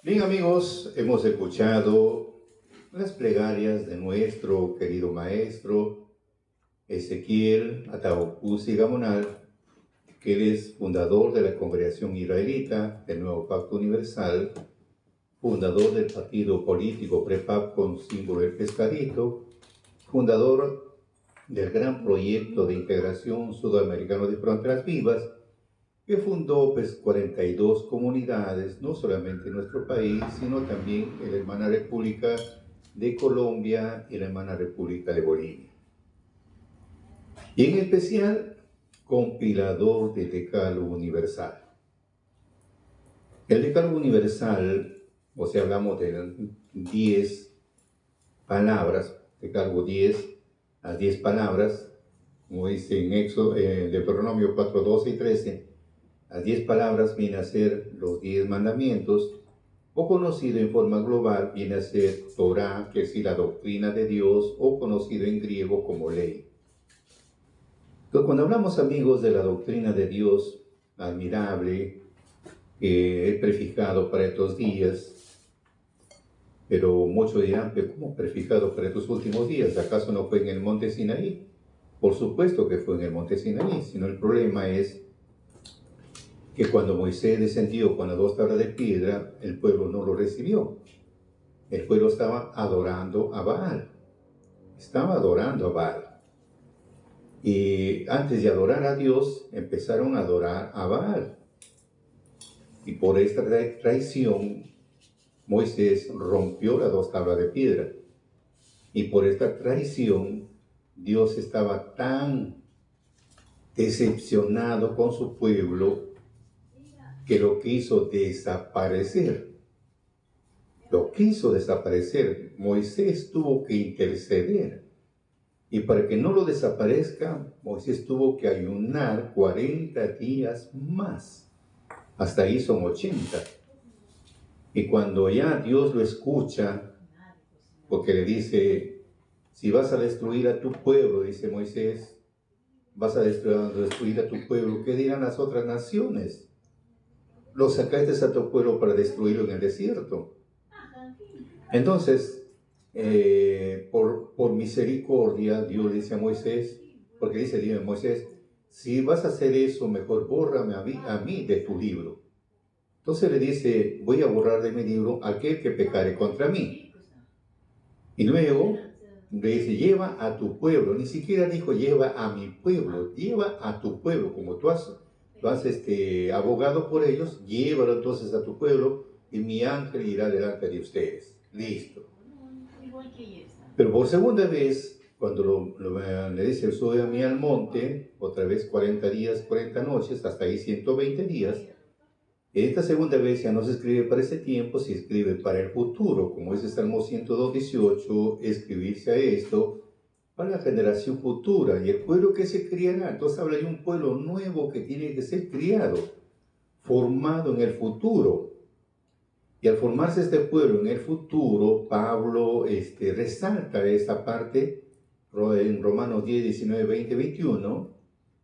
Bien amigos, hemos escuchado las plegarias de nuestro querido maestro Ezequiel Ataocusi Gamonal, que él es fundador de la Congregación Israelita del Nuevo Pacto Universal, fundador del partido político PREPAP con símbolo el pescadito, fundador del gran proyecto de integración sudamericano de fronteras vivas, que fundó 42 comunidades, no solamente en nuestro país, sino también en la hermana República de Colombia y la hermana República de Bolivia. Y en especial, compilador del Decálogo Universal. El Decálogo Universal, o sea, hablamos de 10 palabras, Decálogo 10, las 10 palabras, como dice en Éxodo, Deuteronomio 4, 12 y 13, las 10 palabras vienen a ser los 10 mandamientos, o conocido en forma global viene a ser Torah, que es la doctrina de Dios, o conocido en griego como ley. Entonces, cuando hablamos, amigos, de la doctrina de Dios, admirable, que es prefijado para estos días, pero muchos dirán, ¿pero cómo prefijado para estos últimos días? ¿Acaso no fue en el monte Sinaí? Por supuesto que fue en el monte Sinaí, sino el problema es que cuando Moisés descendió con las 2 tablas de piedra, el pueblo no lo recibió. El pueblo estaba adorando a Baal. Estaba adorando a Baal. Y antes de adorar a Dios, empezaron a adorar a Baal. Y por esta traición, Moisés rompió las 2 tablas de piedra. Y por esta traición, Dios estaba tan decepcionado con su pueblo que lo quiso desaparecer. Lo quiso desaparecer. Moisés tuvo que interceder. Y para que no lo desaparezca, Moisés tuvo que ayunar 40 días más. Hasta ahí son 80. Y cuando ya Dios lo escucha, porque le dice, si vas a destruir a tu pueblo, dice Moisés, vas a destruir a tu pueblo, ¿qué dirán las otras naciones? Lo sacaste a tu pueblo para destruirlo en el desierto. Entonces, por misericordia, Dios le dice a Moisés, porque dice Dios a Moisés, si vas a hacer eso, mejor bórrame a mí de tu libro. Entonces le dice, voy a borrar de mi libro aquel que pecare contra mí. Y luego le dice, lleva a tu pueblo. Ni siquiera dijo, lleva a mi pueblo, lleva a tu pueblo, como tú has abogado por ellos, llévalo entonces a tu pueblo y mi ángel irá delante de ustedes. Listo. Pero por segunda vez, cuando le dice, sube a mí al monte, otra vez 40 días, 40 noches, hasta ahí 120 días, esta segunda vez ya no se escribe para ese tiempo, se escribe para el futuro, como dice Salmo 102, 18, escribirse a esto para la generación futura y el pueblo que se criará. Entonces habla de un pueblo nuevo que tiene que ser criado, formado en el futuro. Y al formarse este pueblo en el futuro, Pablo resalta esa parte en Romanos 10, 19, 20, 21.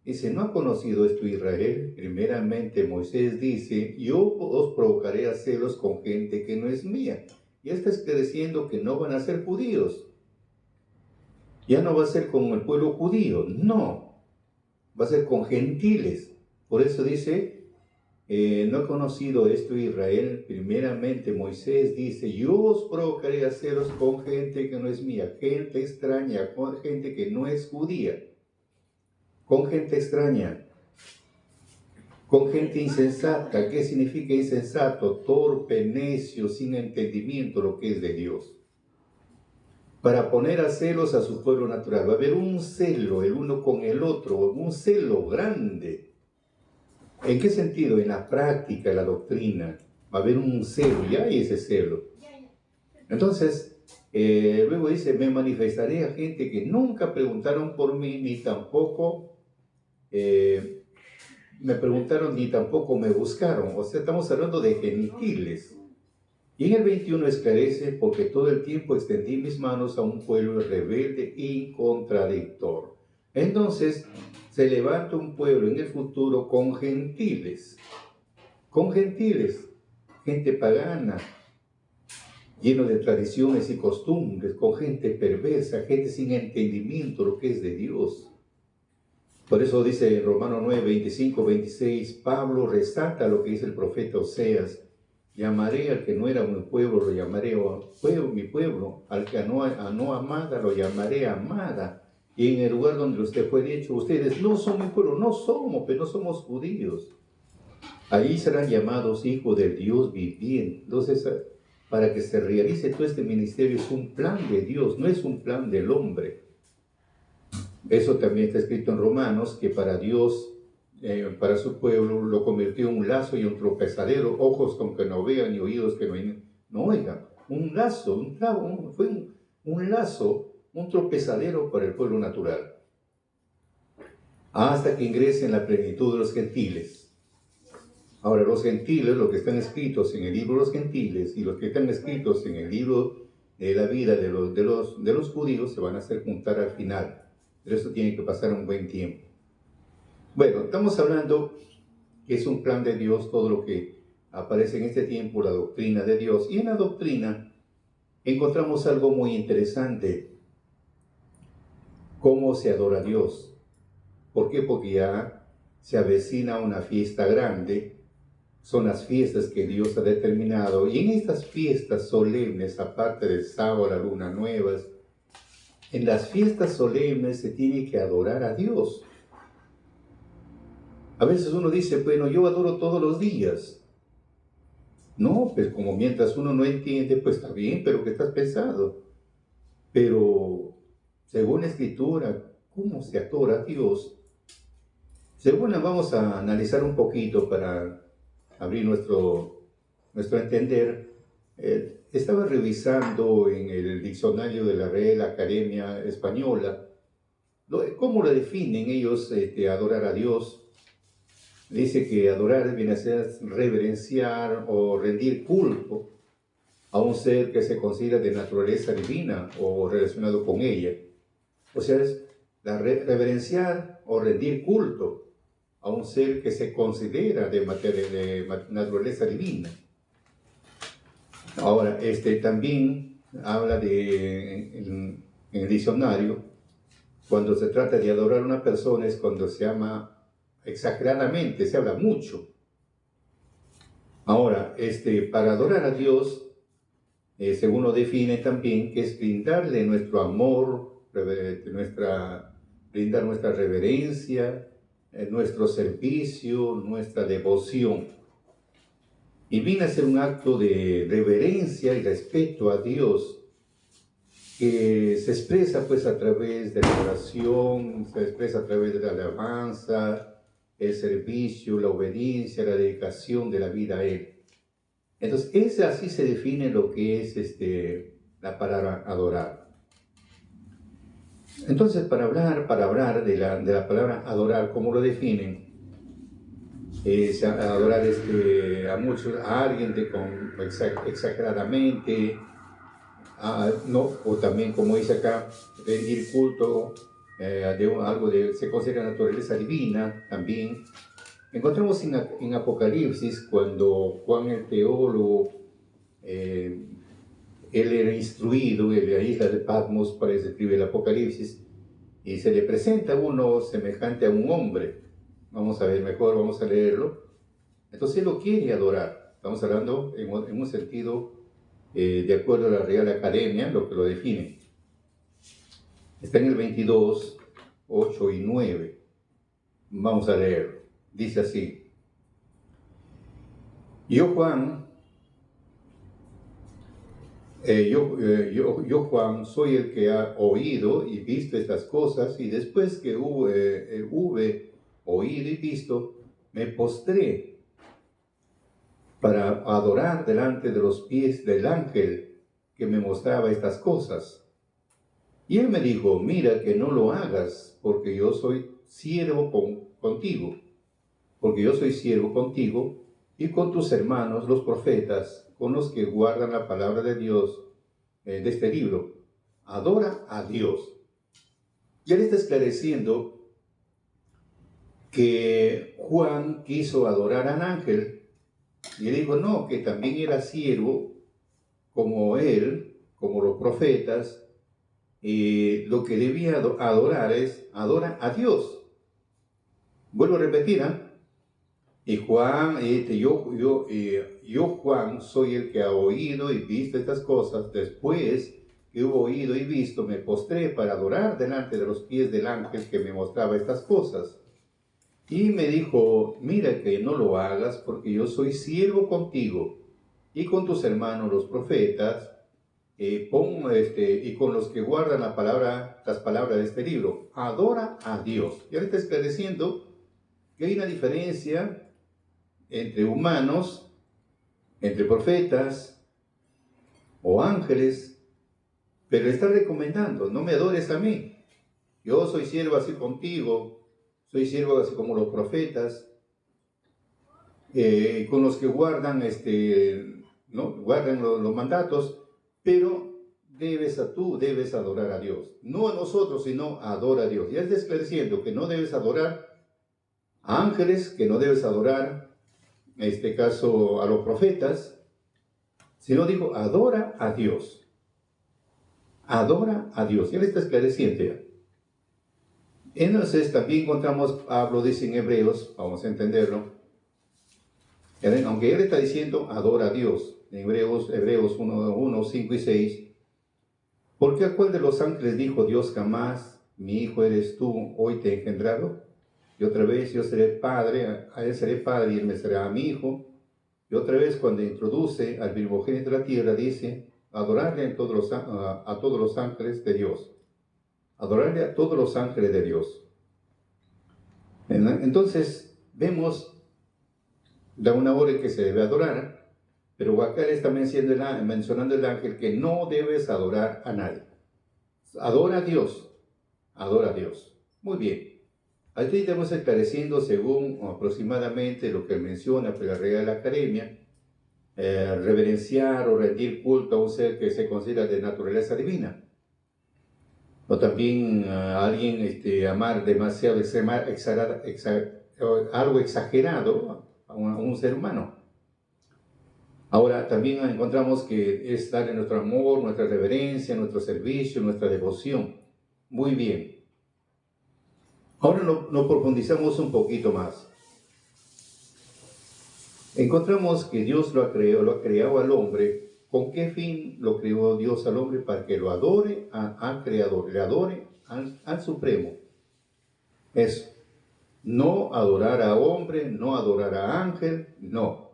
Dice, ¿no ha conocido esto Israel? Primeramente Moisés dice, yo os provocaré a celos con gente que no es mía. Y está diciendo que no van a ser judíos. Ya no va a ser con el pueblo judío, no. Va a ser con gentiles. Por eso dice, no ha conocido esto Israel. Primeramente Moisés dice, yo os provocaré a celos con gente que no es mía, gente extraña, con gente que no es judía, con gente extraña, con gente insensata. ¿Qué significa insensato? Torpe, necio, sin entendimiento lo que es de Dios. Para poner a celos a su pueblo natural. Va a haber un celo el uno con el otro, un celo grande. ¿En qué sentido? En la práctica, en la doctrina. Va a haber un celo, y hay ese celo. Entonces, luego dice, me manifestaré a gente que nunca preguntaron por mí, ni tampoco me preguntaron, ni tampoco me buscaron. O sea, estamos hablando de gentiles. Y en el 21 esclarece, porque todo el tiempo extendí mis manos a un pueblo rebelde y contradictor. Entonces, se levanta un pueblo en el futuro con gentiles, gente pagana, lleno de tradiciones y costumbres, con gente perversa, gente sin entendimiento de lo que es de Dios. Por eso dice en Romanos 9, 25, 26, Pablo resalta lo que dice el profeta Oseas: llamaré al que no era mi pueblo, lo llamaré mi pueblo, al que no amada, lo llamaré amada. Y en el lugar donde usted fue dicho, ustedes no son mi pueblo, no somos, pero no somos judíos. Ahí serán llamados hijos del Dios viviente. Entonces, para que se realice todo este ministerio es un plan de Dios, no es un plan del hombre. Eso también está escrito en Romanos, que para Dios, para su pueblo, lo convirtió en un lazo y un tropezadero, ojos con que no vean y oídos que no oigan. Un lazo, un clavo, fue un lazo, un tropezadero para el pueblo natural. Hasta que ingrese en la plenitud de los gentiles. Ahora, los gentiles, los que están escritos en el libro de los gentiles y los que están escritos en el libro de la vida de los judíos se van a hacer juntar al final. Pero eso tiene que pasar un buen tiempo. Bueno, estamos hablando que es un plan de Dios todo lo que aparece en este tiempo, la doctrina de Dios. Y en la doctrina encontramos algo muy interesante: cómo se adora a Dios. ¿Por qué? Porque ya se avecina una fiesta grande. Son las fiestas que Dios ha determinado. Y en estas fiestas solemnes, aparte del sábado, la luna nuevas, en las fiestas solemnes se tiene que adorar a Dios. A veces uno dice, bueno, yo adoro todos los días. No, pues como mientras uno no entiende, pues está bien, pero ¿qué estás pensando? Pero según la Escritura, ¿cómo se adora a Dios? Según vamos a analizar un poquito para abrir nuestro entender. Estaba revisando en el diccionario de la Real Academia Española cómo lo definen ellos, adorar a Dios. Dice que adorar viene a ser reverenciar o rendir culto a un ser que se considera de naturaleza divina o relacionado con ella. O sea, es reverenciar o rendir culto a un ser que se considera de naturaleza divina. Ahora, también habla en el diccionario, cuando se trata de adorar a una persona es cuando se ama exageradamente, se habla mucho. Ahora, para adorar a Dios, según lo define también, que es brindarle nuestro amor, brindar nuestra reverencia, nuestro servicio, nuestra devoción. Y viene a ser un acto de reverencia y respeto a Dios, que se expresa pues a través de la oración, se expresa a través de la alabanza, el servicio, la obediencia, la dedicación de la vida a Él. Entonces, así se define lo que es la palabra adorar. Entonces, para hablar de la palabra adorar, ¿cómo lo definen? Adorar a alguien exageradamente, no, o también, como dice acá, rendir culto se considera naturaleza divina también. Encontramos en Apocalipsis, cuando Juan el teólogo, él era instruido en la isla de Patmos para escribir el Apocalipsis, y se le presenta uno semejante a un hombre. Vamos a ver mejor, vamos a leerlo. Entonces él lo quiere adorar. Estamos hablando en un sentido, de acuerdo a la Real Academia, lo que lo define. Está en el 22, 8 y 9. Vamos a leerlo. Dice así: yo Juan, Juan, soy el que ha oído y visto estas cosas, y después que hube oído y visto, me postré para adorar delante de los pies del ángel que me mostraba estas cosas. Y él me dijo: mira que no lo hagas, porque yo soy siervo contigo, y con tus hermanos los profetas, con los que guardan la palabra de Dios, de este libro. Adora a Dios. Y él está esclareciendo que Juan quiso adorar al ángel, y dijo no, que también era siervo como él, como los profetas, lo que debía adorar es, adora a Dios. Vuelvo a repetir, ¿ah? Y Juan, yo Juan soy el que ha oído y visto estas cosas. Después que he oído y visto, me postré para adorar delante de los pies del ángel que me mostraba estas cosas. Y me dijo, mira que no lo hagas porque yo soy siervo contigo y con tus hermanos los profetas, y con los que guardan las palabras de este libro. Adora a Dios. Y ahora está esclareciendo que hay una diferencia entre humanos, entre profetas o ángeles, pero está recomendando, no me adores a mí. Yo soy siervo así contigo, soy siervo así como los profetas, con los que guardan, ¿no? Guardan los mandatos, pero tú debes adorar a Dios. No a nosotros, sino adora a Dios. Ya está esclareciendo que no debes adorar a ángeles, que no debes adorar, en este caso, a los profetas, sino dijo, adora a Dios. Adora a Dios. Ya le está esclareciendo ya. Entonces también encontramos, Pablo dice en Hebreos, vamos a entenderlo, aunque él está diciendo, adora a Dios, en Hebreos 1, 5 y 6, porque ¿a cuál de los ángeles dijo Dios jamás, mi hijo eres tú, hoy te he engendrado? Y otra vez, yo seré padre, a él seré padre y él me será mi hijo. Y otra vez, cuando introduce al primogénito de la tierra, dice, adorarle a todos los ángeles de Dios. Adorarle a todos los ángeles de Dios. Entonces, vemos de una hora en que se debe adorar, pero acá le está mencionando el ángel que no debes adorar a nadie. Adora a Dios. Adora a Dios. Muy bien. Aquí estamos esclareciendo según aproximadamente lo que menciona la Real Academia, reverenciar o rendir culto a un ser que se considera de naturaleza divina. O también a alguien amar demasiado, algo exagerado a un ser humano. Ahora también encontramos que es darle nuestro amor, nuestra reverencia, nuestro servicio, nuestra devoción. Muy bien. Ahora lo profundizamos un poquito más. Encontramos que Dios lo ha creado al hombre. ¿Con qué fin lo creó Dios al hombre? Para que lo adore al Creador, le adore al Supremo. Eso. No adorar a hombre, no adorar a ángel, no.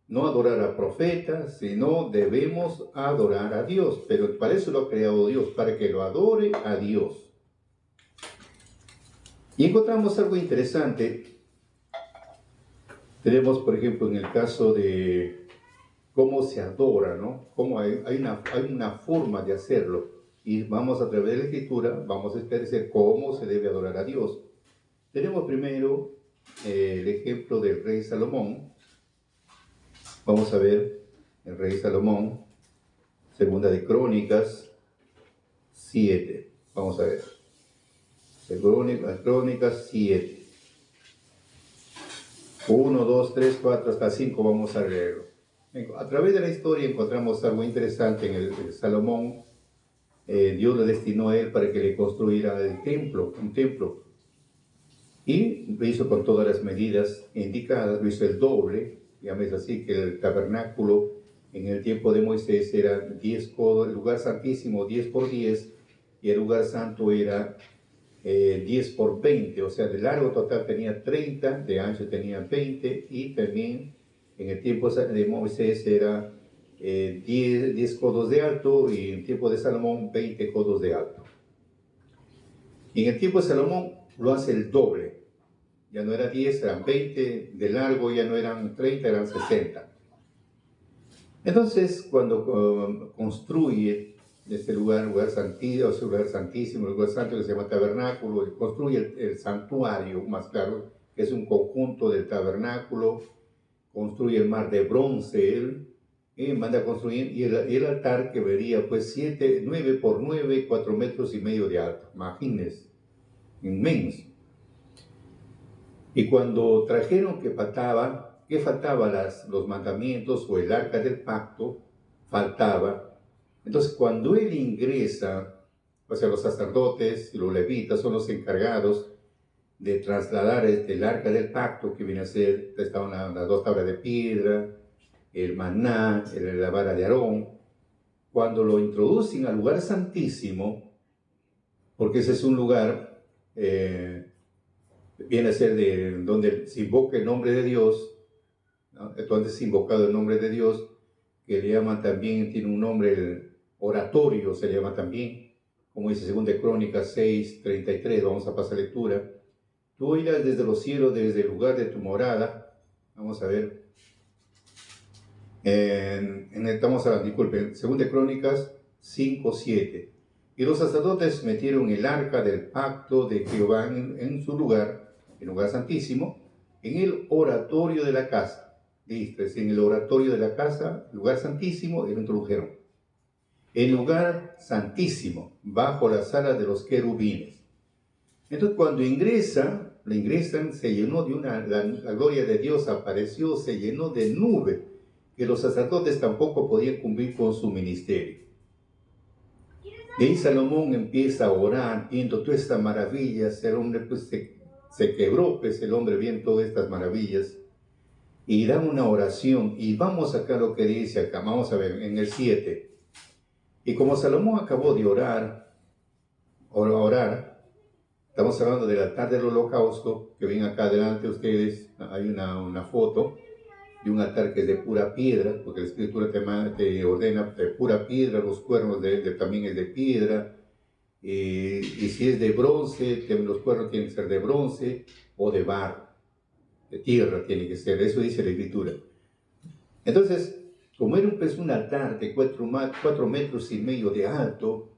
No adorar a profetas, sino debemos adorar a Dios. Pero para eso lo ha creado Dios, para que lo adore a Dios. Y encontramos algo interesante. Tenemos, por ejemplo, en el caso de cómo se adora, ¿no? Cómo hay una forma de hacerlo. Y vamos a través de la Escritura, vamos a esclarecer cómo se debe adorar a Dios. Tenemos primero el ejemplo del rey Salomón. Vamos a ver el rey Salomón, segunda de Crónicas 7. Vamos a ver. Crónicas 7. 1, 2, 3, 4 hasta 5 vamos a leerlo. A través de la historia encontramos algo interesante en el Salomón. Dios le destinó a él para que le construyera un templo. Y lo hizo con todas las medidas indicadas, lo hizo el doble. Ya es así que el tabernáculo en el tiempo de Moisés era 10 codos, el lugar santísimo 10 por 10 y el lugar santo era 10 por 20, o sea, de largo total tenía 30, de ancho tenía 20 y también en el tiempo de Moisés era 10 codos de alto y en el tiempo de Salomón 20 codos de alto. Y en el tiempo de Salomón lo hace el doble, ya no era 10, eran 20, de largo ya no eran 30, eran 60. Entonces, cuando construye este lugar santísimo, el lugar santo que se llama tabernáculo, y construye el santuario, más claro, que es un conjunto del tabernáculo, construye el mar de bronce, manda a construir, y el altar que vería pues 9 por 9, 4 metros y medio de alto, imagínense, inmenso. Y cuando trajeron que faltaba los mandamientos o el arca del pacto, faltaba. Entonces, cuando él ingresa, o sea, los sacerdotes y los levitas son los encargados de trasladar el arca del pacto, que viene a ser, estaban las 2 tablas de piedra, el maná, la vara de Aarón. Cuando lo introducen al lugar santísimo, porque ese es un lugar, viene a ser de donde se invoca el nombre de Dios, ¿no? Entonces es invocado el nombre de Dios, que le llaman también, tiene un nombre, el oratorio se llama también, como dice 2 Crónicas 6:33, vamos a pasar lectura. Tú oirás desde los cielos, desde el lugar de tu morada. Vamos a ver. Estamos hablando, disculpen, 2 Crónicas 5:7. Y los sacerdotes metieron el arca del pacto de Jehová en su lugar, el lugar santísimo, en el oratorio de la casa. Listo, es en el oratorio de la casa, lugar santísimo, y lo introdujeron. El lugar santísimo, bajo la sala de los querubines. Entonces, cuando ingresan, se llenó de la gloria de Dios apareció, se llenó de nube, que los sacerdotes tampoco podían cumplir con su ministerio. Y ahí Salomón empieza a orar, viendo todas estas maravillas. El hombre pues se quebró, pues el hombre viendo todas estas maravillas, y da una oración. Y vamos acá a lo que dice acá, vamos a ver, en el 7. Y como Salomón acabó de orar, estamos hablando del altar del holocausto, que ven acá adelante ustedes, hay una foto de un altar que es de pura piedra, porque la escritura te ordena de pura piedra, los cuernos de él también es de piedra, y si es de bronce, los cuernos tienen que ser de bronce o de barro, de tierra tiene que ser, eso dice la escritura. Entonces, como era un altar de 4,5 metros de alto,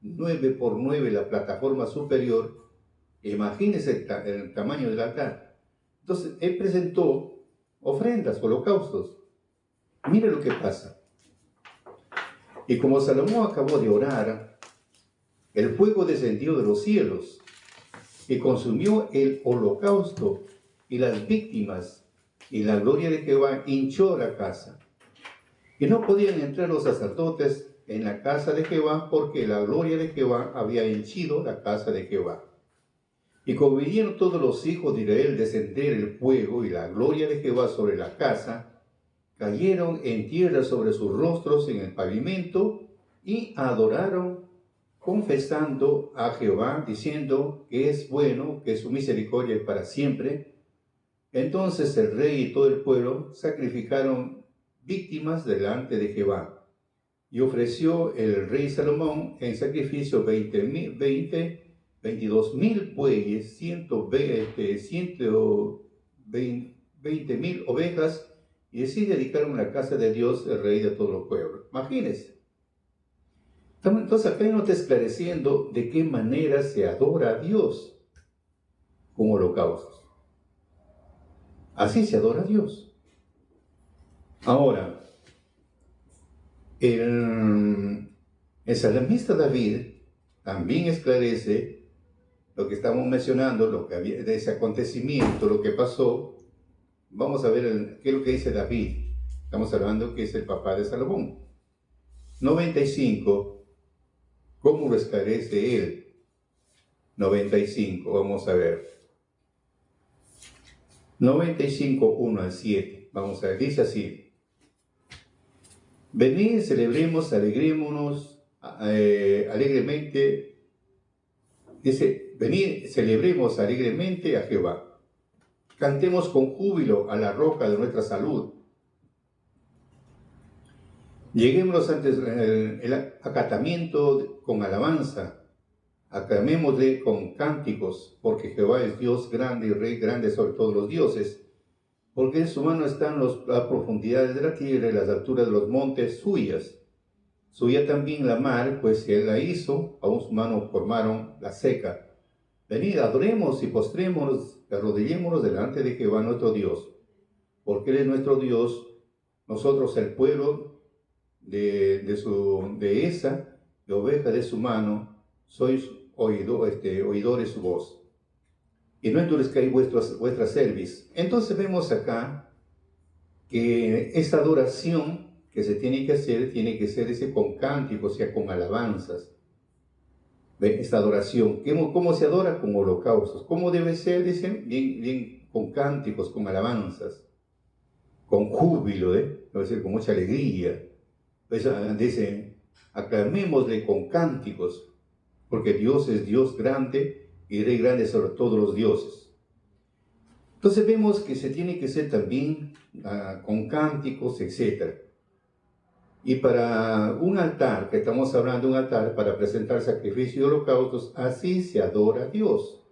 9 por 9 la plataforma superior, imagínense el tamaño del altar. Entonces, él presentó ofrendas, holocaustos. Mire lo que pasa. Y como Salomón acabó de orar, el fuego descendió de los cielos y consumió el holocausto y las víctimas, y la gloria de Jehová hinchó la casa. Y no podían entrar los sacerdotes en la casa de Jehová, porque la gloria de Jehová había henchido la casa de Jehová. Y como vinieron todos los hijos de Israel descender el fuego y la gloria de Jehová sobre la casa, cayeron en tierra sobre sus rostros en el pavimento y adoraron, confesando a Jehová, diciendo que es bueno, que su misericordia es para siempre. Entonces el rey y todo el pueblo sacrificaron víctimas delante de Jehová. Y ofreció el rey Salomón en sacrificio 22,000 bueyes, 120,000 ovejas, y así dedicaron la casa de Dios, el rey de todo el pueblo. Imagínense. Entonces acá nos está esclareciendo de qué manera se adora a Dios con holocaustos. Así se adora a Dios. Ahora, el salmista David también esclarece lo que estamos mencionando, lo que había, de ese acontecimiento, lo que pasó. Vamos a ver qué es lo que dice David. Estamos hablando que es el papá de Salomón. 95, ¿cómo lo esclarece él? 95, vamos a ver. 95, 1 al 7. Vamos a ver, dice así. Venid, celebremos, alegrémonos alegremente. Dice, venid, celebremos alegremente a Jehová. Cantemos con júbilo a la roca de nuestra salud. Lleguémonos antes el acatamiento con alabanza. Aclamémosle con cánticos, porque Jehová es Dios grande y Rey grande sobre todos los dioses. Porque en su mano están las profundidades de la tierra y las alturas de los montes suyas. Suya también la mar, pues él la hizo, aún su mano formaron la seca. Venid, adoremos y postrémonos, arrodillémonos delante de Jehová nuestro Dios, porque él es nuestro Dios, nosotros el pueblo de esa, de oveja de su mano, sois oidores su voz. Y no endurezcáis vuestra cerviz. Entonces vemos acá que esta adoración que se tiene que ser ese con cánticos, o sea, con alabanzas. ¿Ve? Esta adoración, ¿cómo se adora? Con holocaustos. ¿Cómo debe ser? Dicen, bien, con cánticos, con alabanzas, con júbilo, es decir, con mucha alegría. Pues, dicen, aclamémosle con cánticos, porque Dios es Dios grande y Rey grande sobre todos los dioses. Entonces vemos que se tiene que ser también con cánticos, etc. Y para un altar, que estamos hablando de un altar para presentar sacrificios y holocaustos, así se adora a Dios.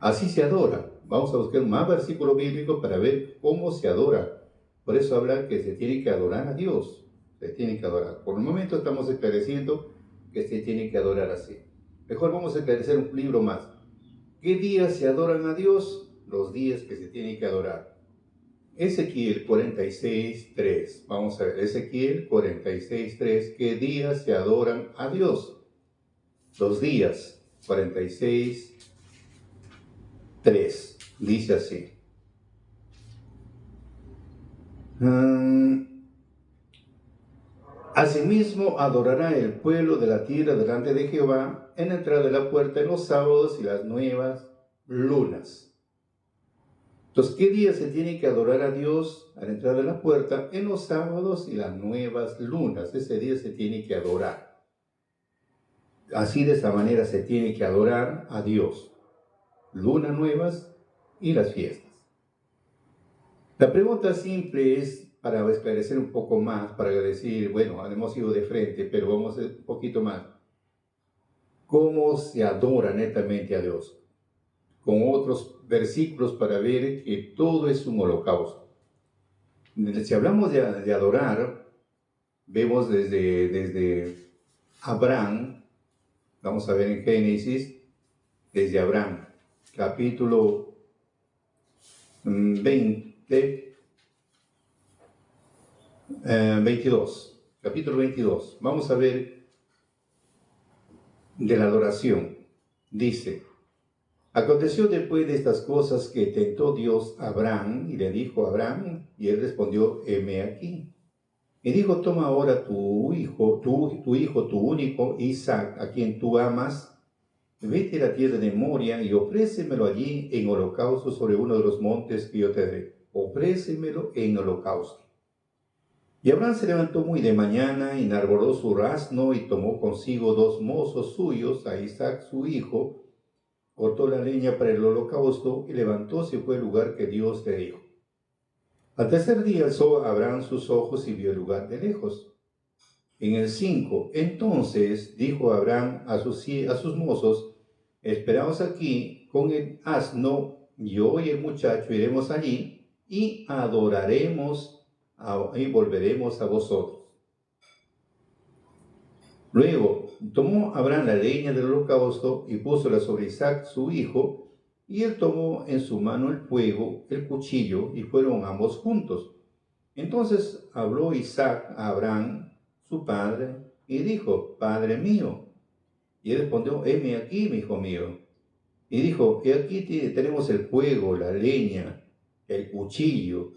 Así se adora. Vamos a buscar más versículos bíblicos para ver cómo se adora. Por eso habla que se tiene que adorar a Dios. Se tiene que adorar. Por el momento estamos esclareciendo que se tiene que adorar así. Mejor vamos a esclarecer un libro más. ¿Qué días se adoran a Dios? Los días que se tienen que adorar. Ezequiel 46:3. Vamos a ver, Ezequiel 46:3. ¿Qué días se adoran a Dios? Los días 46:3. Dice así. Asimismo adorará el pueblo de la tierra delante de Jehová en la entrada de la puerta en los sábados y las nuevas lunas. Entonces, ¿qué día se tiene que adorar a Dios a la entrada de la puerta? En los sábados y las nuevas lunas. Ese día se tiene que adorar. Así, de esa manera, se tiene que adorar a Dios. Lunas nuevas y las fiestas. La pregunta simple es, para esclarecer un poco más, para decir, bueno, hemos ido de frente, pero vamos a ir un poquito más. ¿Cómo se adora netamente a Dios? Con otros versículos para ver que todo es un holocausto. Si hablamos de adorar, vemos desde Abraham, vamos a ver en Génesis, desde Abraham, capítulo 22, capítulo 22. Vamos a ver de la adoración. Dice: aconteció después de estas cosas que tentó Dios a Abraham y le dijo a Abraham, y él respondió: heme aquí. Y dijo: toma ahora tu hijo, tu único, Isaac, a quien tú amas, vete a la tierra de Moria y ofrécemelo allí en holocausto sobre uno de los montes que yo te daré. Ofrécemelo en holocausto. Y Abraham se levantó muy de mañana, enarboló su asno y tomó consigo 2 mozos suyos, a Isaac su hijo, cortó la leña para el holocausto y levantóse y fue al lugar que Dios le dijo. Al tercer día alzó Abraham sus ojos y vio el lugar de lejos. En el 5, entonces dijo Abraham a sus mozos: esperaos aquí con el asno, yo y el muchacho iremos allí y adoraremos y volveremos a vosotros. Luego tomó Abraham la leña del holocausto y púsola sobre Isaac su hijo, y él tomó en su mano el fuego, el cuchillo, y fueron ambos juntos. Entonces habló Isaac a Abraham, su padre, y dijo: Padre mío. Y él respondió: heme aquí, mi hijo mío. Y dijo: he aquí tenemos el fuego, la leña, el cuchillo.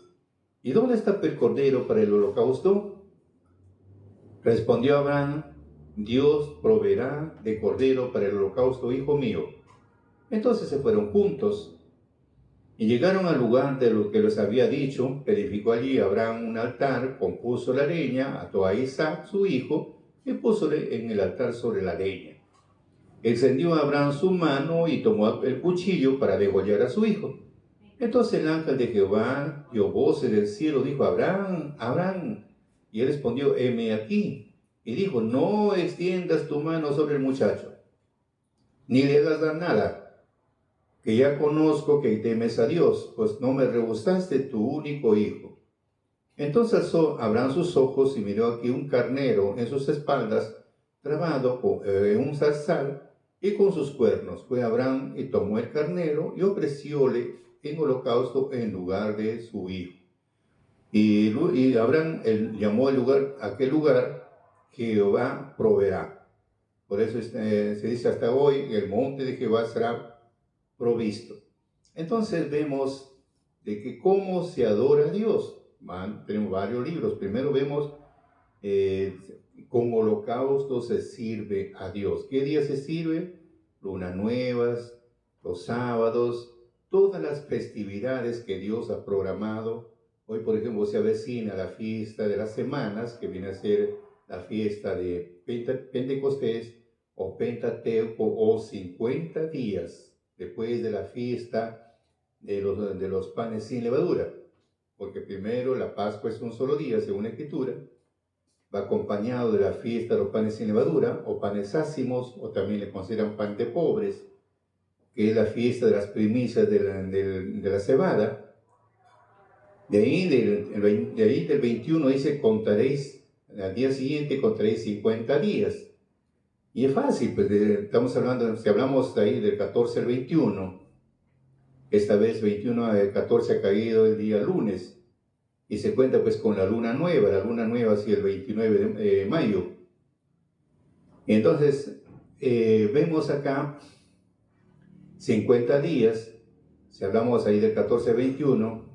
¿Y dónde está el cordero para el holocausto? Respondió Abraham: Dios proveerá de cordero para el holocausto, hijo mío. Entonces se fueron juntos y llegaron al lugar de lo que les había dicho. Edificó allí Abraham un altar, compuso la leña, ató a Isaac su hijo y púsole en el altar sobre la leña. Extendió Abraham su mano y tomó el cuchillo para degollar a su hijo. Entonces el ángel de Jehová dio voces del cielo, dijo: Abraham, Abraham. Y él respondió: heme aquí. Y dijo: no extiendas tu mano sobre el muchacho, ni le hagas nada, que ya conozco que temes a Dios, pues no me rehusaste tu único hijo. Entonces alzó Abraham sus ojos y miró aquí un carnero en sus espaldas, trabado en un zarzal y con sus cuernos. Fue Abraham y tomó el carnero y ofrecióle en holocausto en lugar de su hijo. Y Abraham llamó aquel lugar Jehová proveerá. Por eso se dice hasta hoy: el monte de Jehová será provisto. Entonces vemos de que cómo se adora a Dios. tenemos varios libros. Primero vemos con holocausto se sirve a Dios. ¿Qué día se sirve? Lunas nuevas, los sábados, todas las festividades que Dios ha programado. Hoy, por ejemplo, se avecina la fiesta de las semanas, que viene a ser la fiesta de Pentecostés o Pentateuco, o 50 días después de la fiesta de los panes sin levadura. Porque primero la Pascua es un solo día, según la Escritura, va acompañado de la fiesta de los panes sin levadura, o panes ácimos, o también le consideran pan de pobres, que es la fiesta de las primicias de la cebada. De ahí del 21 dice, contaréis, al día siguiente contaréis 50 días. Y es fácil, pues estamos hablando, si hablamos ahí del 14 al 21, esta vez 21 al 14 ha caído el día lunes, y se cuenta pues con la luna nueva así el 29 de mayo. Entonces, vemos acá 50 días, si hablamos ahí del 14 al 21,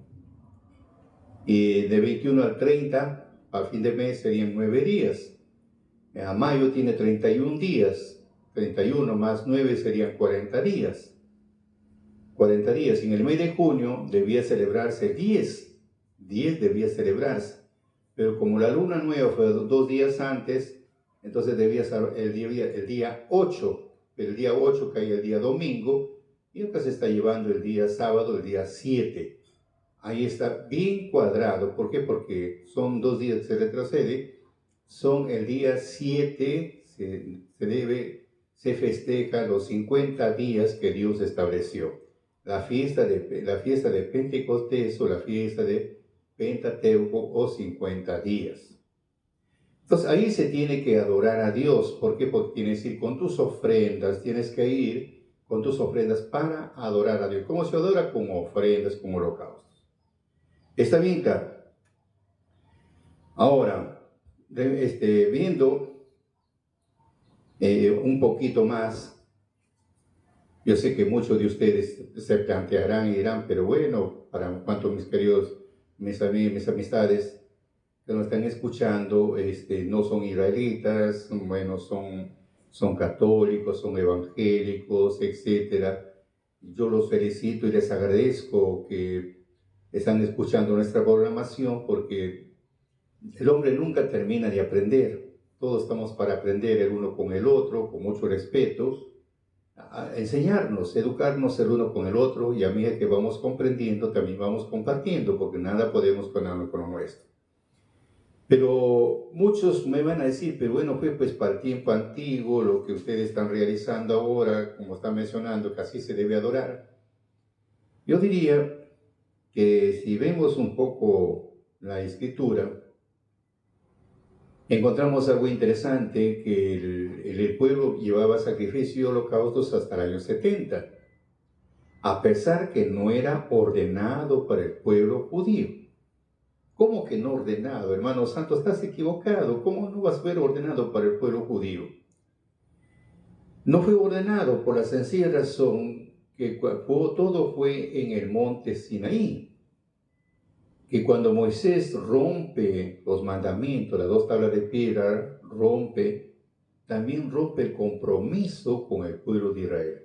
y de 21 al 30, al fin de mes serían 9 días. A mayo tiene 31 días, 31 más 9 serían 40 días. 40 días. Y en el mes de junio debía celebrarse 10 debía celebrarse. Pero como la luna nueva fue 2 días antes, entonces debía ser el día 8. Pero el día 8 cae el día domingo, y acá se está llevando el día sábado, el día 7. Ahí está bien cuadrado. ¿Por qué? Porque son 2 días que se retrocede. Son el día 7, se festeja los 50 días que Dios estableció. La fiesta de Pentecostés o la fiesta de Pentateuco, o 50 días. Entonces ahí se tiene que adorar a Dios. ¿Por qué? Porque tienes que ir con tus ofrendas, para adorar a Dios. ¿Cómo se adora? Con ofrendas, con holocaustos. Está bien claro. Ahora, viendo un poquito más, yo sé que muchos de ustedes se plantearán y dirán, pero bueno, para cuanto mis amistades que nos están escuchando, no son israelitas, bueno, son católicos, son evangélicos, etc. Yo los felicito y les agradezco que están escuchando nuestra programación, porque el hombre nunca termina de aprender. Todos estamos para aprender el uno con el otro, con mucho respeto, a enseñarnos, educarnos el uno con el otro, y a medida que vamos comprendiendo, también vamos compartiendo, porque nada podemos con lo nuestro. Pero muchos me van a decir, pero bueno, fue pues para el tiempo antiguo, lo que ustedes están realizando ahora, como están mencionando, que así se debe adorar. Yo diría que si vemos un poco la Escritura, encontramos algo interesante, que el pueblo llevaba sacrificios y holocaustos hasta el año 70, a pesar que no era ordenado para el pueblo judío. ¿Cómo que no ordenado? Hermano santo, estás equivocado. ¿Cómo no va a ser ordenado para el pueblo judío? No fue ordenado por la sencilla razón que todo fue en el monte Sinaí. Que cuando Moisés rompe los mandamientos, las 2 tablas de piedra, también rompe el compromiso con el pueblo de Israel.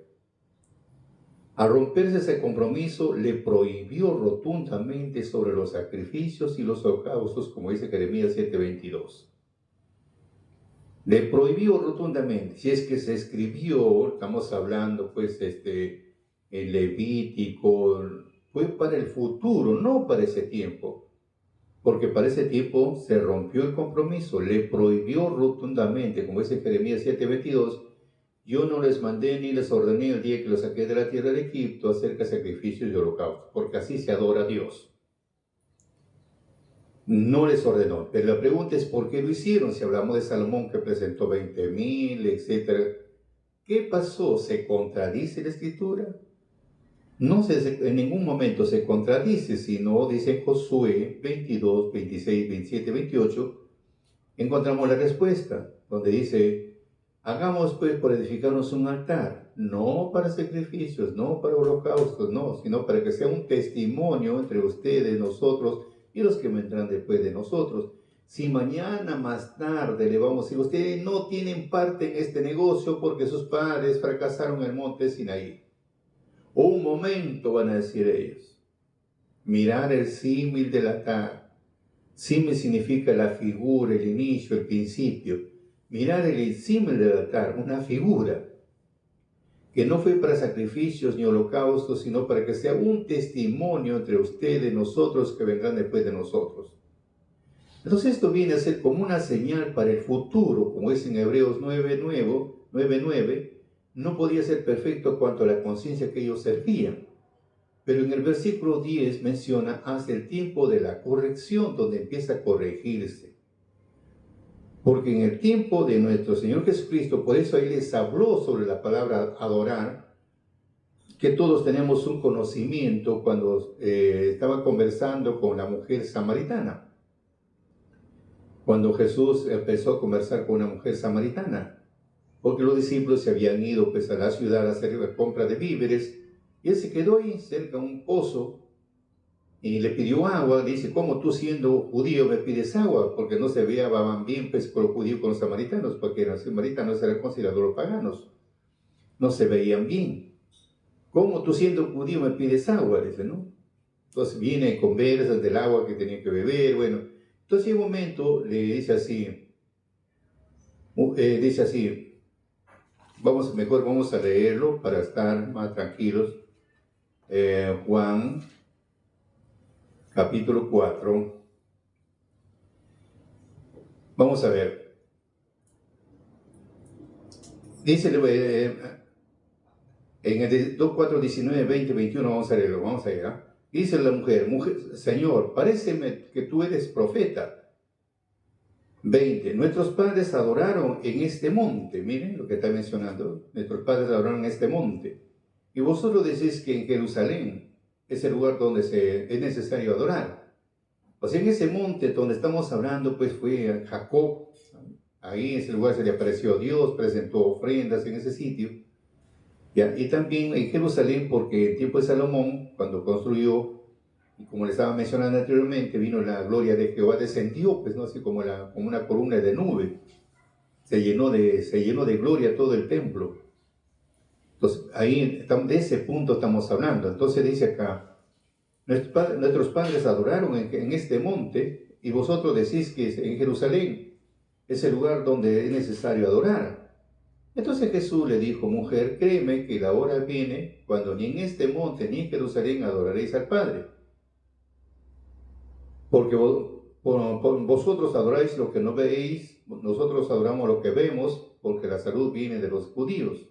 Al romperse ese compromiso, le prohibió rotundamente sobre los sacrificios y los holocaustos, como dice Jeremías 7:22. Le prohibió rotundamente. Si es que se escribió, estamos hablando pues el Levítico, fue para el futuro, no para ese tiempo, porque para ese tiempo se rompió el compromiso, le prohibió rotundamente, como dice Jeremías 7:22, yo no les mandé ni les ordené el día que los saqué de la tierra de Egipto acerca de sacrificios y holocaustos, porque así se adora a Dios. No les ordenó, pero la pregunta es ¿por qué lo hicieron? Si hablamos de Salomón, que presentó 20,000, etc. ¿Qué pasó? ¿Se contradice la Escritura? No en ningún momento se contradice, sino dice Josué 22, 26, 27, 28, encontramos la respuesta, donde dice, hagamos pues por edificarnos un altar, no para sacrificios, no para holocaustos, no, sino para que sea un testimonio entre ustedes, nosotros y los que vendrán después de nosotros. Si mañana más tarde le vamos a decir, ustedes no tienen parte en este negocio porque sus padres fracasaron en el monte Sinaí. Un momento, van a decir ellos. Mirar el símil del altar. Símil significa la figura, el inicio, el principio. Mirar el símil del altar, una figura que no fue para sacrificios ni holocaustos, sino para que sea un testimonio entre ustedes y nosotros que vendrán después de nosotros. Entonces esto viene a ser como una señal para el futuro, como es en Hebreos 9:9, no podía ser perfecto cuanto a la conciencia que ellos servían. Pero en el versículo 10 menciona hasta el tiempo de la corrección, donde empieza a corregirse. Porque en el tiempo de nuestro Señor Jesucristo, por eso ahí les habló sobre la palabra adorar, que todos tenemos un conocimiento cuando estaba conversando con la mujer samaritana. Cuando Jesús empezó a conversar con una mujer samaritana, porque los discípulos se habían ido pues, a la ciudad a hacer la compra de víveres, y él se quedó ahí cerca de un pozo y le pidió agua. Dice, ¿cómo tú siendo judío me pides agua? Porque no se veían bien pues, con los judíos con los samaritanos, porque los samaritanos eran considerados los paganos. No se veían bien. ¿Cómo tú siendo judío me pides agua? Dice, ¿no? Entonces viene, conversas del agua que tenía que beber, bueno. Entonces en un momento le dice así, mejor vamos a leerlo para estar más tranquilos. Juan, capítulo 4. Vamos a ver. Dice en el 4, 19, 20, 21, vamos a leerlo, vamos a ir. Dice la mujer, Señor, paréceme que tú eres profeta. 20. Nuestros padres adoraron en este monte. Miren lo que está mencionando. Nuestros padres adoraron en este monte. Y vosotros decís que en Jerusalén es el lugar donde es necesario adorar. O sea, en ese monte donde estamos hablando, pues fue Jacob. Ahí en ese lugar se le apareció Dios, presentó ofrendas en ese sitio. ¿Ya? Y también en Jerusalén, porque en tiempo de Salomón, cuando construyó, y como le estaba mencionando anteriormente, vino la gloria de Jehová, descendió, pues no así como una columna de nube. Se llenó de gloria todo el templo. Entonces, ahí, de ese punto estamos hablando. Entonces dice acá, nuestros padres adoraron en este monte, y vosotros decís que en Jerusalén es el lugar donde es necesario adorar. Entonces Jesús le dijo, mujer, créeme que la hora viene cuando ni en este monte ni en Jerusalén adoraréis al Padre. Porque vosotros adoráis lo que no veis, nosotros adoramos lo que vemos, porque la salud viene de los judíos.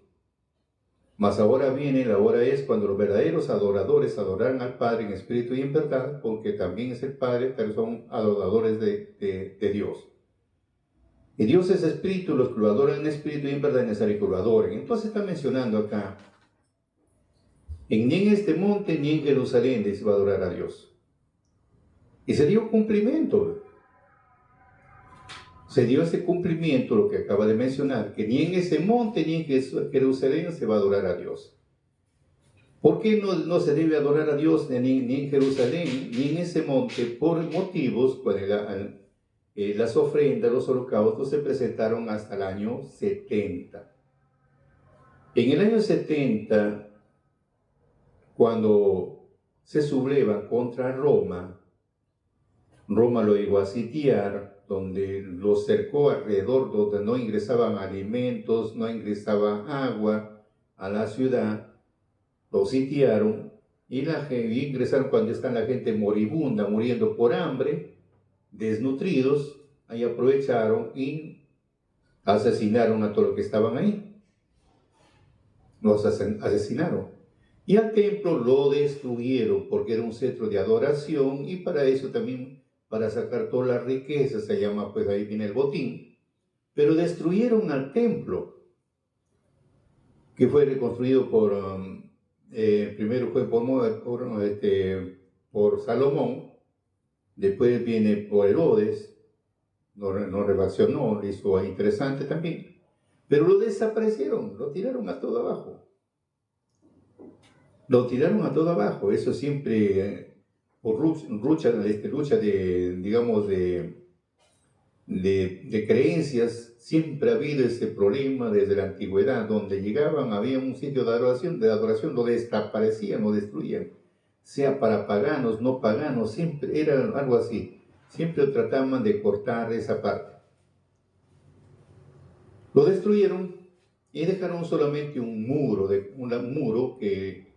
Mas ahora viene, la hora es cuando los verdaderos adoradores adorarán al Padre en espíritu y en verdad, porque también es el Padre, pero son adoradores de Dios. Y Dios es espíritu, los que lo adoran en espíritu y en verdad es necesario que lo adoren. Entonces está mencionando acá, ni en este monte ni en Jerusalén se va a adorar a Dios. Y se dio cumplimiento. Se dio ese cumplimiento, lo que acaba de mencionar, que ni en ese monte ni en Jerusalén se va a adorar a Dios. ¿Por qué no se debe adorar a Dios ni en Jerusalén ni en ese monte? Por motivos, las ofrendas, los holocaustos se presentaron hasta el año 70. En el año 70, cuando se sublevan contra Roma lo llegó a sitiar, donde lo cercó alrededor, donde no ingresaban alimentos, no ingresaba agua a la ciudad, lo sitiaron y ingresaron cuando está la gente moribunda, muriendo por hambre, desnutridos, ahí aprovecharon y asesinaron a todos los que estaban ahí. Los asesinaron. Y al templo lo destruyeron porque era un centro de adoración y para eso también, para sacar todas las riquezas, se llama, pues ahí viene el botín. Pero destruyeron al templo, que fue reconstruido primero fue por Salomón, después viene por Herodes, no reaccionó, hizo interesante también, pero lo desaparecieron, lo tiraron a todo abajo. Lo tiraron a todo abajo, eso siempre, por lucha de, digamos, de creencias, siempre ha habido ese problema desde la antigüedad, donde llegaban, había un sitio de adoración, lo desaparecían, lo destruían, sea para paganos, no paganos, siempre era algo así, siempre trataban de cortar esa parte. Lo destruyeron y dejaron solamente un muro que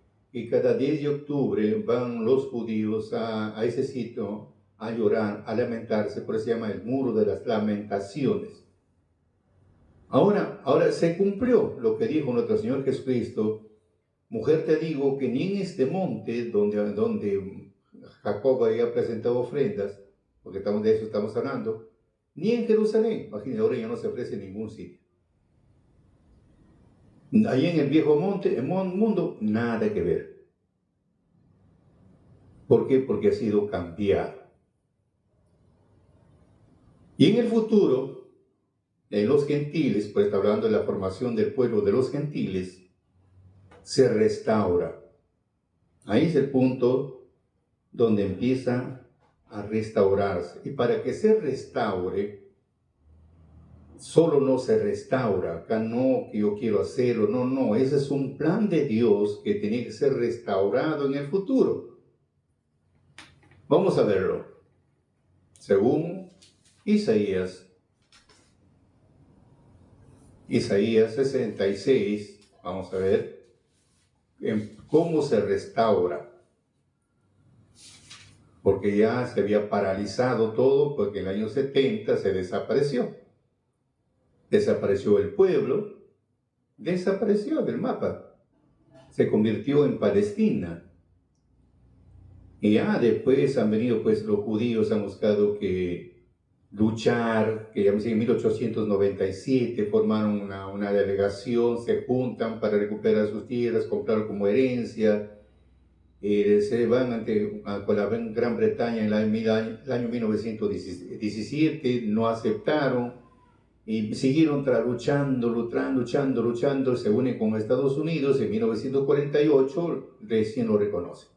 cada 10 de octubre van los judíos a ese sitio a llorar, a lamentarse, por eso se llama el muro de las lamentaciones. Ahora se cumplió lo que dijo nuestro Señor Jesucristo: mujer, te digo que ni en este monte donde Jacob había presentado ofrendas, porque de eso estamos hablando, ni en Jerusalén, imagínate, ahora ya no se ofrece en ningún sitio. Ahí en el viejo mundo, nada que ver. ¿Por qué? Porque ha sido cambiado. Y en el futuro, en los gentiles, pues está hablando de la formación del pueblo de los gentiles, se restaura. Ahí es el punto donde empieza a restaurarse. Y para que se restaure, solo no se restaura, acá no que yo quiero hacerlo, no, ese es un plan de Dios que tiene que ser restaurado en el futuro. Vamos a verlo. Según Isaías 66, vamos a ver cómo se restaura. Porque ya se había paralizado todo, porque en el año 70 se desapareció. Desapareció el pueblo, desapareció del mapa, se convirtió en Palestina. Y ya después han venido, pues los judíos han buscado que luchar, que ya en 1897 formaron una delegación, se juntan para recuperar sus tierras, comprarlo como herencia. Se van con la Gran Bretaña en el año 1917, no aceptaron. Y siguieron luchando, se unen con Estados Unidos en 1948, recién lo reconocen.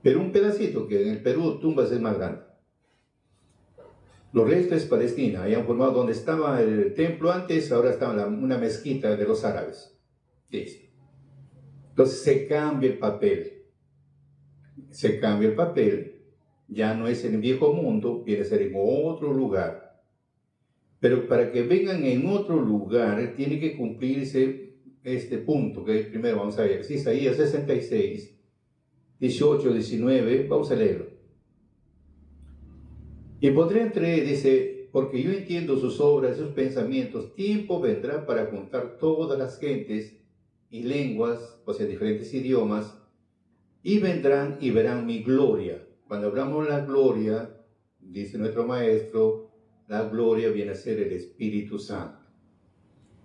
Pero un pedacito, que en el Perú Tumbas es más grande. Los restos es Palestina, ahí han formado donde estaba el templo antes, ahora está una mezquita de los árabes. Listo. Entonces se cambia el papel, ya no es en el viejo mundo, viene a ser en otro lugar. Pero para que vengan en otro lugar, tiene que cumplirse este punto, que primero vamos a ver. Isaías 66, 18, 19, vamos a leerlo. Y pondré dice, porque yo entiendo sus obras, sus pensamientos, tiempo vendrá para juntar todas las gentes y lenguas, o sea, diferentes idiomas, y vendrán y verán mi gloria. Cuando hablamos de la gloria, dice nuestro maestro, la gloria viene a ser el Espíritu Santo.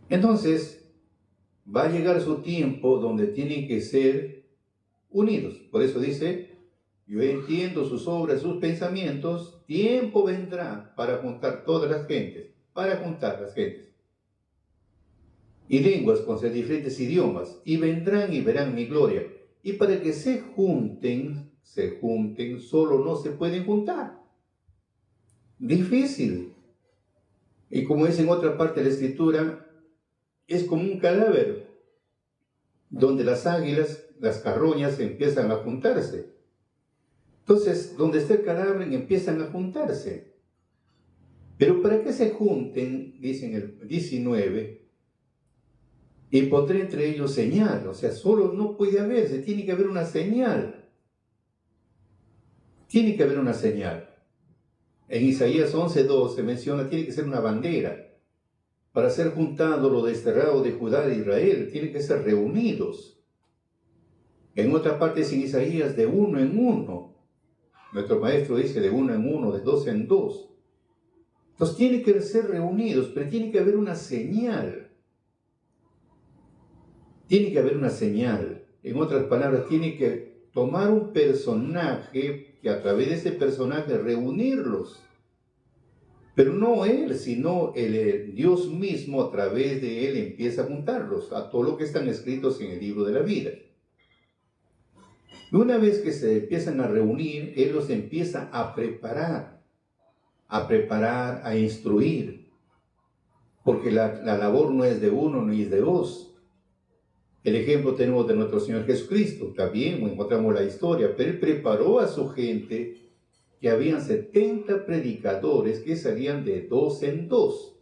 Entonces, va a llegar su tiempo donde tienen que ser unidos. Por eso dice, yo entiendo sus obras, sus pensamientos, tiempo vendrá para juntar todas las gentes, Y lenguas con sus diferentes idiomas, y vendrán y verán mi gloria. Y para que se junten, solo no se pueden juntar. Difícil. Y como es en otra parte de la escritura, es como un cadáver, donde las águilas, las carroñas empiezan a juntarse. Entonces, donde está el cadáver empiezan a juntarse. Pero para que se junten, dice en el 19, y pondré entre ellos señal, o sea, solo no puede haberse, tiene que haber una señal. Tiene que haber una señal. En Isaías 11:2 se menciona, tiene que ser una bandera. Para ser juntado lo desterrado de Judá e Israel, tienen que ser reunidos. En otra parte es en Isaías de uno en uno. Nuestro maestro dice de uno en uno, de dos en dos. Entonces tienen que ser reunidos, pero tiene que haber una señal. Tiene que haber una señal. En otras palabras, tiene que tomar un personaje que a través de ese personaje reunirlos. Pero no él, sino el Dios mismo a través de él empieza a juntarlos a todo lo que están escritos en el libro de la vida. Y una vez que se empiezan a reunir, Él los empieza a preparar, a instruir, porque la labor no es de uno ni es de dos. El ejemplo tenemos de nuestro Señor Jesucristo, también encontramos la historia, pero Él preparó a su gente, que habían 70 predicadores que salían de dos en dos.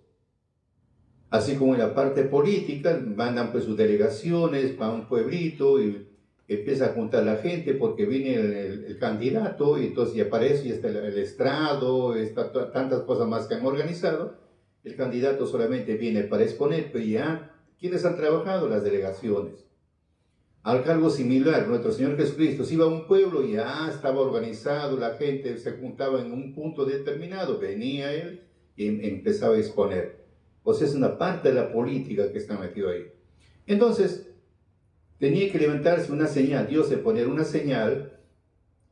Así como en la parte política, mandan pues sus delegaciones para un pueblito y empieza a juntar la gente porque viene el candidato, y entonces ya para eso ya está el estrado, está tantas cosas más que han organizado. El candidato solamente viene para exponer, pero ya, ¿quiénes han trabajado? Las delegaciones. Al algo similar, nuestro Señor Jesucristo se iba a un pueblo y ya estaba organizado, la gente se juntaba en un punto determinado, venía Él y empezaba a exponer. O sea, es una parte de la política que está metido ahí. Entonces, tenía que levantarse una señal, Dios se poner una señal,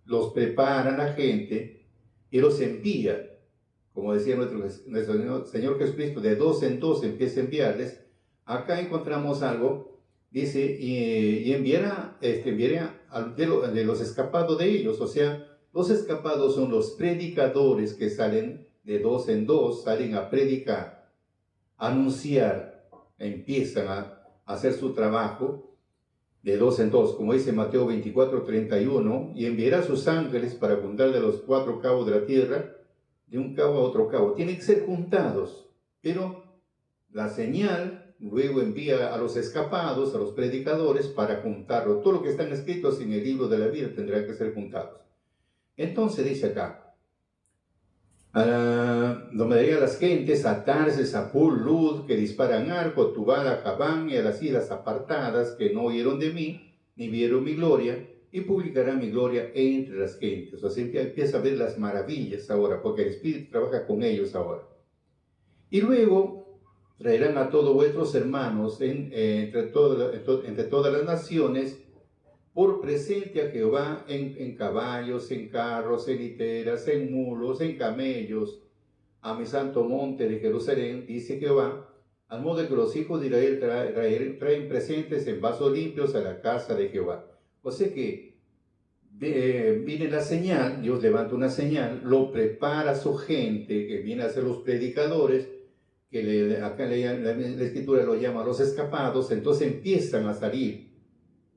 los prepara a la gente y los envía. Como decía nuestro Señor Jesucristo, de dos en dos empieza a enviarles. Acá encontramos algo. Dice, y enviará de los escapados de ellos. O sea, los escapados son los predicadores que salen de dos en dos, salen a predicar, a anunciar, empiezan a hacer su trabajo de dos en dos. Como dice Mateo 24:31, y enviará sus ángeles para juntar de los cuatro cabos de la tierra, de un cabo a otro cabo. Tienen que ser juntados, pero la señal luego envía a los escapados, a los predicadores, para juntarlo. Todo lo que están escritos en el libro de la vida tendrá que ser juntados. Entonces dice acá, dominaría a las gentes, a Tarsis, a Pul, Lud, que disparan arco, Tubal, a Javán y a las islas apartadas, que no oyeron de mí, ni vieron mi gloria, y publicará mi gloria entre las gentes. O sea, empieza a ver las maravillas ahora, porque el Espíritu trabaja con ellos ahora. Y luego traerán a todos vuestros hermanos entre todas las naciones por presente a Jehová en caballos, en carros, en literas, en mulos, en camellos, a mi santo monte de Jerusalén, dice Jehová, al modo de que los hijos de Israel traen presentes en vasos limpios a la casa de Jehová. O sea que viene la señal, Dios levanta una señal, lo prepara a su gente, que viene a ser los predicadores, que acá la escritura lo llama los escapados. Entonces empiezan a salir.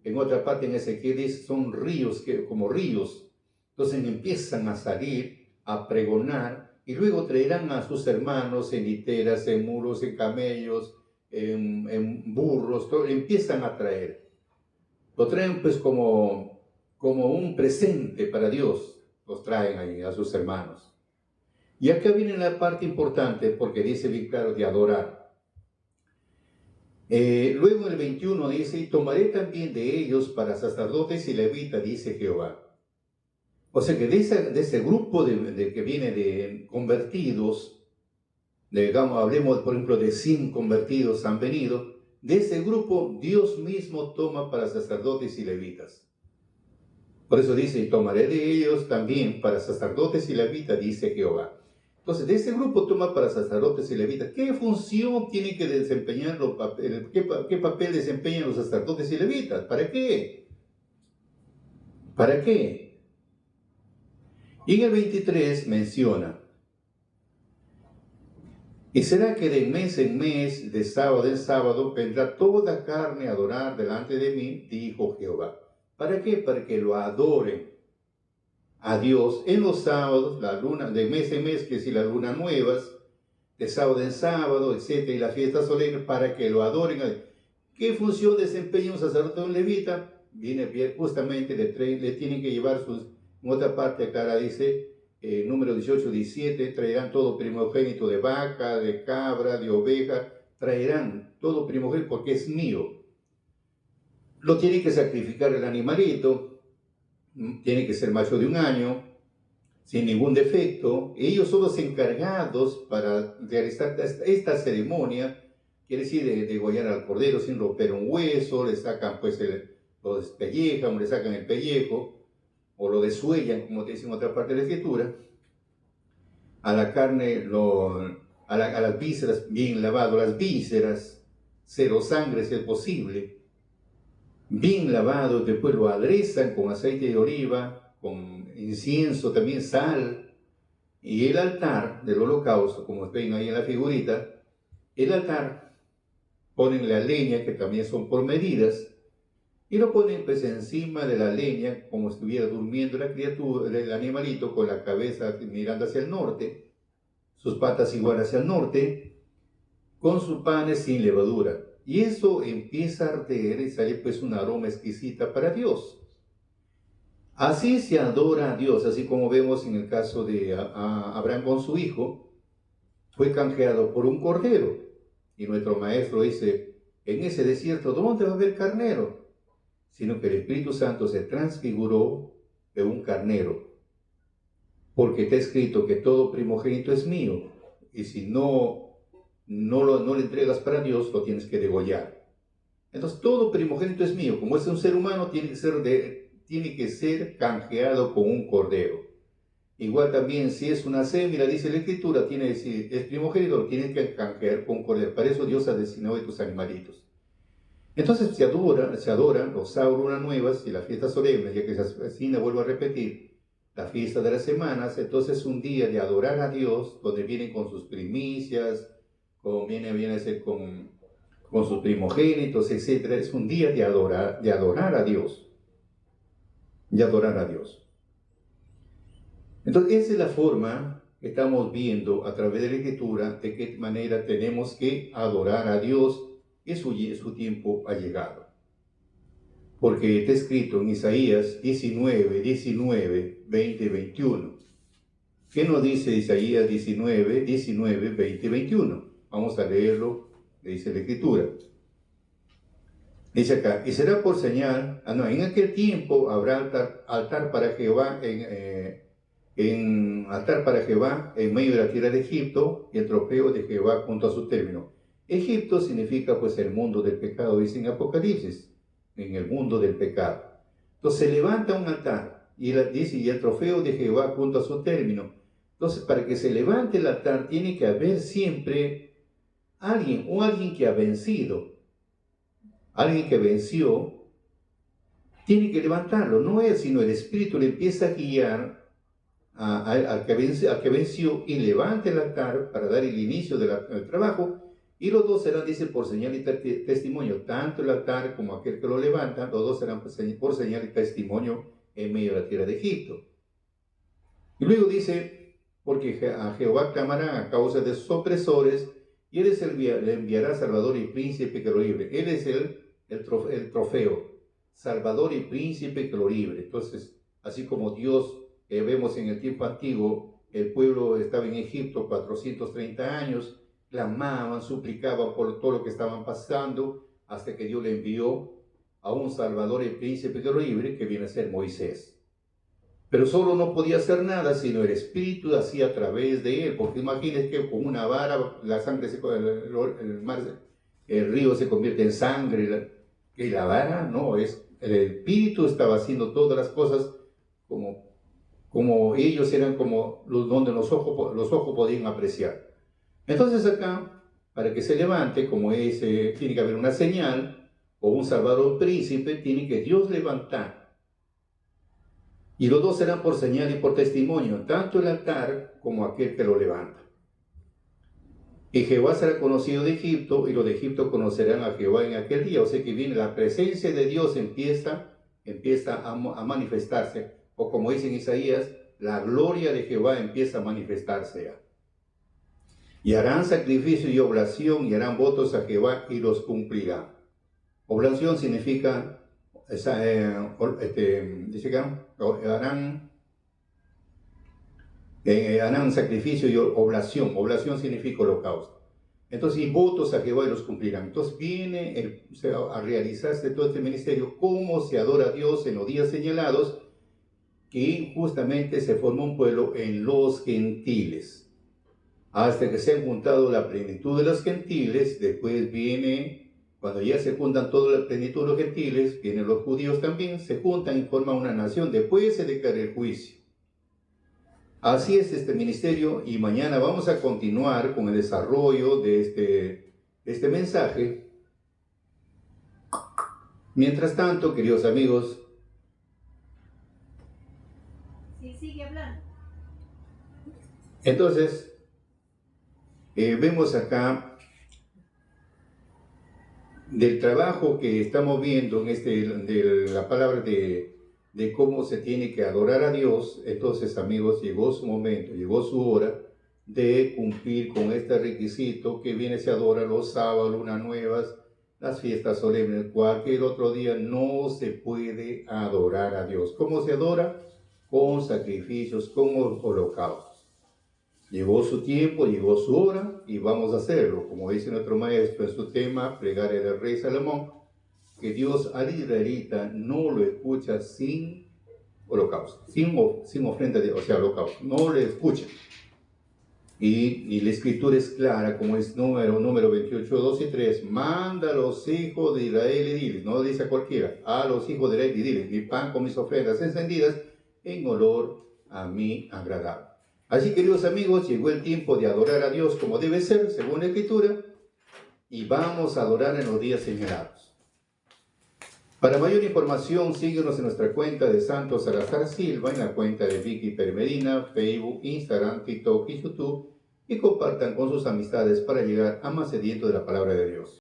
En otra parte en Ezequiel dice, son ríos, como ríos. Entonces empiezan a salir, a pregonar, y luego traerán a sus hermanos en literas, en mulos, en camellos, en burros, todo, empiezan a traer. Lo traen pues como un presente para Dios, los traen ahí a sus hermanos. Y acá viene la parte importante, porque dice bien claro, de adorar. Luego en el 21 dice, y tomaré también de ellos para sacerdotes y levitas, dice Jehová. O sea que de ese grupo que viene de convertidos, digamos, hablemos por ejemplo de 100 convertidos han venido, de ese grupo Dios mismo toma para sacerdotes y levitas. Por eso dice, y tomaré de ellos también para sacerdotes y levitas, dice Jehová. Entonces, de ese grupo toma para sacerdotes y levitas. ¿Qué función tienen que desempeñar qué papel desempeñan los sacerdotes y levitas? ¿Para qué? ¿Para qué? Y en el 23 menciona, y será que de mes en mes, de sábado en sábado, vendrá toda carne a adorar delante de mí, dijo Jehová. ¿Para qué? Para que lo adoren a Dios en los sábados, la luna de mes en mes, que si las lunas nuevas, de sábado en sábado, etcétera, y las fiestas solemnes, para que lo adoren a Dios. ¿Qué función desempeña un sacerdote o un levita? Viene bien, justamente le tienen que llevar en otra parte acá dice, número 18, 17, traerán todo primogénito de vaca, de cabra, de oveja, traerán todo primogénito porque es mío. Lo tiene que sacrificar el animalito, tiene que ser macho de 1 año, sin ningún defecto. Ellos son los encargados para realizar esta ceremonia, quiere decir de degollar al cordero sin romper un hueso, le sacan pues lo despellejan, le sacan el pellejo, o lo desuellan, como te dice en otra parte de la escritura. A la carne, a las vísceras bien lavado, las vísceras, cero sangre si es posible. bien lavado, después lo aderezan con aceite de oliva, con incienso, también sal, y el altar del holocausto, como ven ahí en la figurita, el altar ponen la leña, que también son por medidas, y lo ponen pues encima de la leña, como si estuviera durmiendo la criatura, el animalito, con la cabeza mirando hacia el norte, sus patas igual hacia el norte, con sus panes sin levadura. Y eso empieza a arder y sale pues un aroma exquisita para Dios. Así se adora a Dios, así como vemos en el caso de Abraham con su hijo, fue canjeado por un cordero. Y nuestro maestro dice, en ese desierto, ¿dónde va a haber carnero? Sino que el Espíritu Santo se transfiguró en un carnero. Porque está escrito que todo primogénito es mío. Y si no le entregas para Dios, lo tienes que degollar. Entonces todo primogénito es mío. Como es un ser humano, tiene que ser canjeado con un cordero. Igual también si es una semilla, dice la Escritura, si es primogénito, lo tienes que canjear con un cordero. Para eso Dios ha destinado a tus animalitos. Entonces se adoran los saurunas nuevas y las fiestas solemnes, ya que se asesina, vuelvo a repetir, la fiesta de las semanas. Entonces es un día de adorar a Dios, donde vienen con sus primicias, viene a ser con sus primogénitos, etc. Es un día de adorar a Dios. De adorar a Dios. Entonces, esa es la forma que estamos viendo a través de la Escritura, de qué manera tenemos que adorar a Dios, y su tiempo ha llegado. Porque está escrito en Isaías 19, 20, 21. ¿Qué nos dice Isaías 19, 20, 21? Vamos a leerlo, dice la Escritura. Dice acá, y será por señal, en aquel tiempo habrá altar para Jehová altar para Jehová en medio de la tierra de Egipto, y el trofeo de Jehová junto a su término. Egipto significa pues el mundo del pecado, dice en Apocalipsis, en el mundo del pecado. Entonces se levanta un altar, y dice, y el trofeo de Jehová junto a su término. Entonces para que se levante el altar tiene que haber siempre alguien que ha vencido. Alguien que venció, tiene que levantarlo. No es sino el Espíritu le empieza a guiar al que venció y levanta el altar para dar el inicio del trabajo, y los dos serán, dice, por señal y testimonio, tanto el altar como aquel que lo levanta, los dos serán por señal y testimonio en medio de la tierra de Egipto. Y luego dice, porque a Jehová clamará a causa de sus opresores, y él le enviará Salvador y Príncipe que lo libre. Él es el trofeo, Salvador y Príncipe que lo libre. Entonces, así como Dios, vemos en el tiempo antiguo, el pueblo estaba en Egipto 430 años, clamaban, suplicaban por todo lo que estaban pasando, hasta que Dios le envió a un Salvador y Príncipe que lo libre, que viene a ser Moisés. Pero solo no podía hacer nada, sino el Espíritu hacía a través de él, porque imagínense que con una vara la sangre el río se convierte en sangre, y la vara no, el Espíritu estaba haciendo todas las cosas como ellos eran, como donde los ojos podían apreciar. Entonces acá, para que se levante, como tiene que haber una señal, o un Salvador Príncipe, tiene que Dios levantar. Y los dos serán por señal y por testimonio, tanto el altar como aquel que lo levanta. Y Jehová será conocido de Egipto, y los de Egipto conocerán a Jehová en aquel día. O sea que viene la presencia de Dios, empieza a manifestarse. O como dice en Isaías, la gloria de Jehová empieza a manifestarse ya. Y harán sacrificio y oblación, y harán votos a Jehová, y los cumplirán. Oblación significa... dice que harán sacrificio y oblación. Oblación significa holocausto. Entonces, y votos a Jehová y los cumplirán. Entonces viene a realizarse todo este ministerio, cómo se adora a Dios en los días señalados, que justamente se forma un pueblo en los gentiles. Hasta que se han juntado la plenitud de los gentiles, después viene... Cuando ya se juntan toda la plenitud de los gentiles, vienen los judíos también, se juntan y forman una nación. Después se declara el juicio. Así es este ministerio, y mañana vamos a continuar con el desarrollo de este mensaje. Mientras tanto, queridos amigos, Sí, sigue hablando. entonces vemos acá del trabajo que estamos viendo en de la palabra de cómo se tiene que adorar a Dios. Entonces, amigos, llegó su momento, llegó su hora de cumplir con este requisito que viene, se adora los sábados, lunas nuevas, las fiestas solemnes, cualquier otro día no se puede adorar a Dios. ¿Cómo se adora? Con sacrificios, con holocaustos. Llegó su tiempo, llegó su hora y vamos a hacerlo. Como dice nuestro maestro en su tema, Plegaria del Rey Salomón, que Dios al israelita no lo escucha sin holocausto, sin ofrenda, o sea, holocausto. No le escucha. Y la escritura es clara, como es número 28, 2 y 3. Manda a los hijos de Israel y diles, no dice a cualquiera, a los hijos de Israel y diles, mi pan con mis ofrendas encendidas en olor a mí agradable. Así, queridos amigos, llegó el tiempo de adorar a Dios como debe ser, según la Escritura, y vamos a adorar en los días señalados. Para mayor información, síguenos en nuestra cuenta de Santo Salazar Silva, en la cuenta de Vicky Permedina, Facebook, Instagram, TikTok y YouTube, y compartan con sus amistades para llegar a más sedientos de la palabra de Dios.